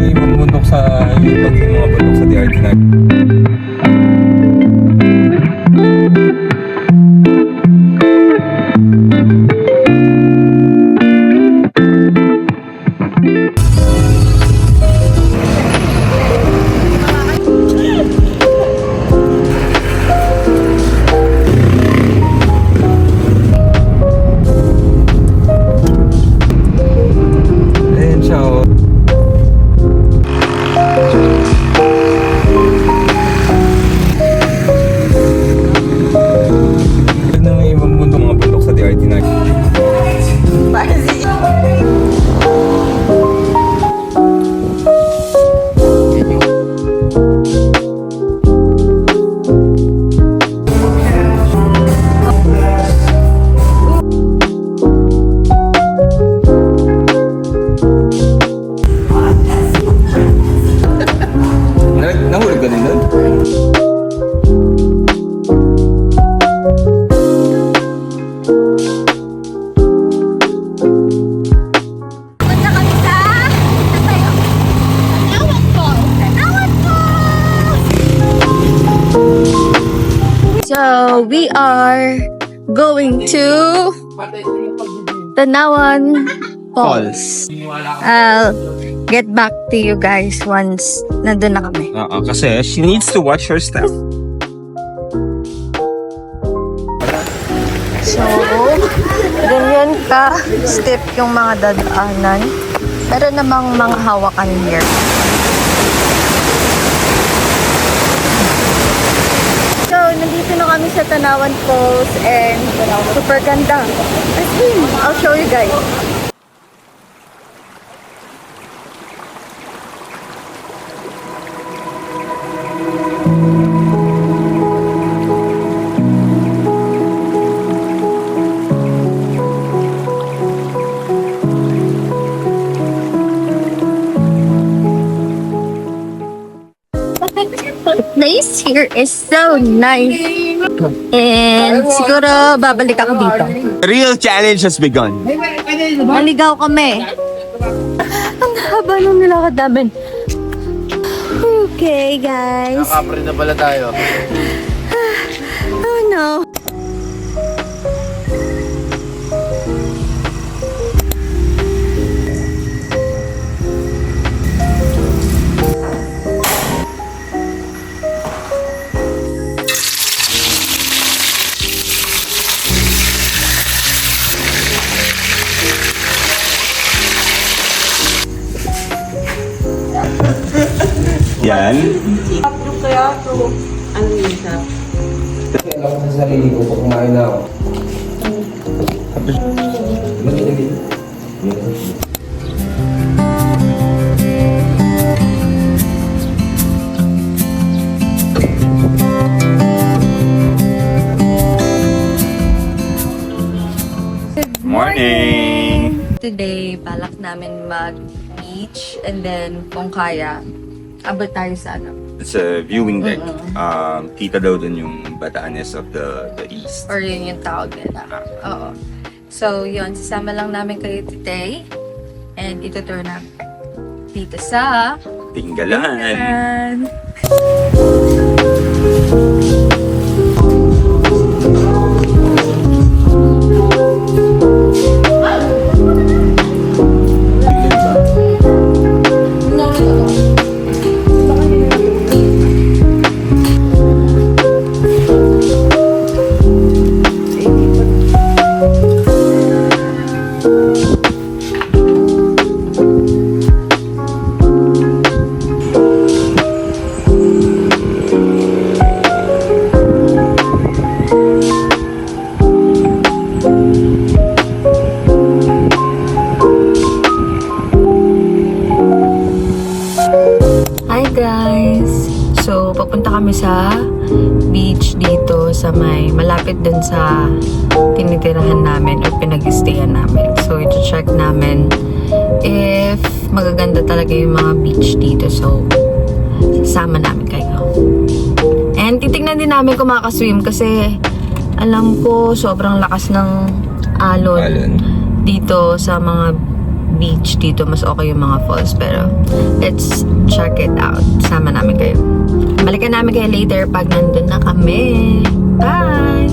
ibang bundok sa ibang mga bundok sa DRT na. Ayan siya, oh. Yun ang ibang bundok, mga bundok sa DRT na. Nahulog ka din doon? Punta kami sa Tanawan Falls. Tanawan Falls! So, we are going to Tanawan Falls. I'll get back to you guys once nandun na kami. Kasi she needs to watch her step. So, ganyan ka steep yung mga dadaanan. Meron namang mga hawakan here. So, nandito na kami sa Tanawan Falls and super ganda. As in, I'll show you guys. The place here is so nice. And siguro babalik ako dito. The real challenge has begun. Naligaw kami. Ang haba nung nilakad namin. Okay, guys. Nakapre na pala tayo. Oh no. Yan. Alam ko sa sarili ko pag kumain na ako. Morning! Today, balak namin mag-beach and then kung kaya, abot tayo sa ano. It's a viewing deck. Kita daw dun yung Batanes of the East. Or yun yung tawag nila. Oo. So, yun. Sasama lang namin kayo today. And itutour namin dito sa Tinggalan. Papunta kami sa beach dito sa malapit dun sa tinitirahan namin or pinag-stayan namin. So, ito-check namin if magaganda talaga yung mga beach dito. So, sasama namin kayo. And titignan din namin kung makakaswim kasi alam ko sobrang lakas ng alon dito sa mga beach dito. Mas okay yung mga falls. Pero, let's check it out. Sama namin kayo. Balikan namin kayo later pag nandun na kami. Bye!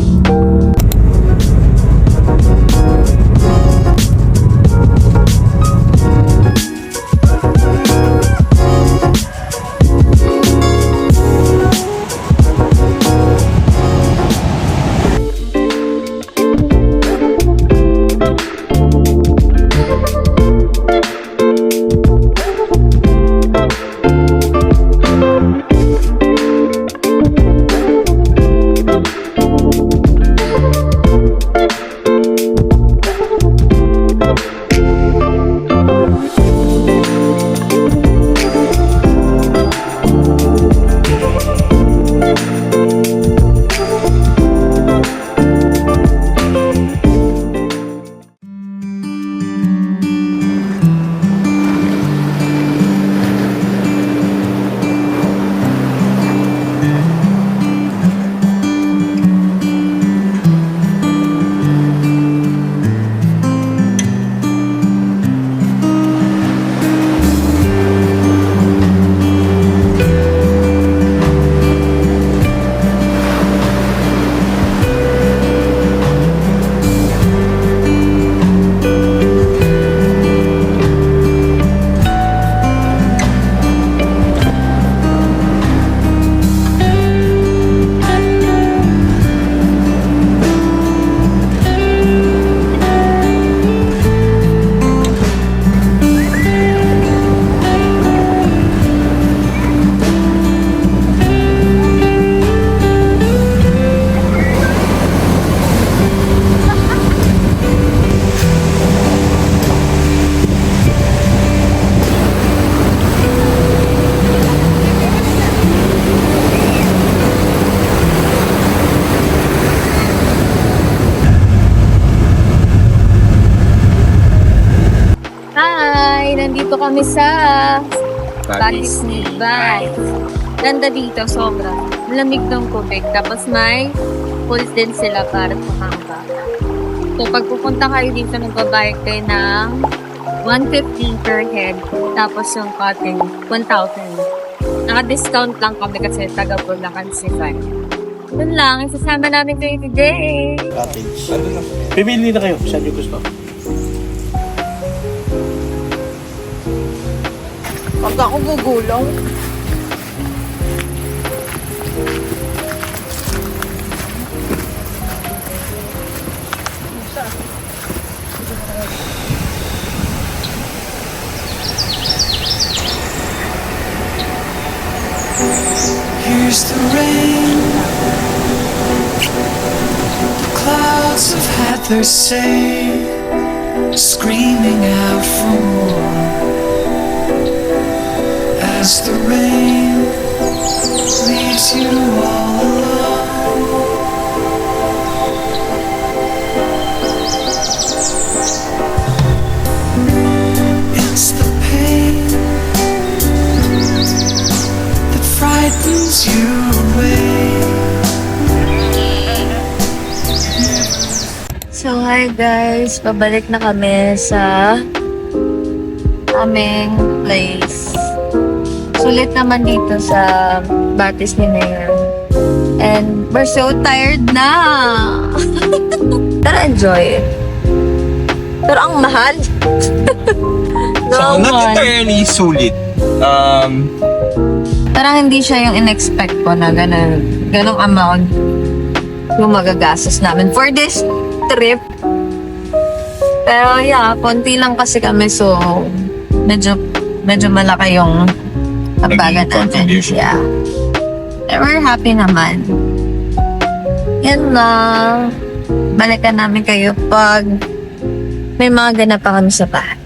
Nandito kami sa Batis ni Bay. Ganda dito, sobra. Lamig ng tubig. Tapos may pools din sila para tumangka. So, pag pupunta kayo dito, nagbabayad kayo ng 150 per head. Tapos yung cottage, 1,000. Naka-discount lang kami kasi taga-Bulacan si Fan. Yun lang, isasama namin kayo today. Cottage. Pipili na kayo. Saan nyo gusto? Pag ako gugulong. Here's the rain. The clouds have had their say, screaming out for more. As the rain leaves you all alone, it's the pain that frightens you away. So, hi guys! Pabalik na kami sa aming place. Sulit naman dito sa Batis ni Mayor. And we're so tired na! Pero enjoy. Pero ang mahal. So, not entirely sulit. Parang hindi siya yung in-expect ko na ganong amount yung magagastos namin for this trip. Pero yeah, konti lang kasi kami so medyo malaki yung abagan natin. Contribution. Yeah. But we're happy naman. Yan lang. Balikan namin kayo pag may mga ganap pa kami sa bahay.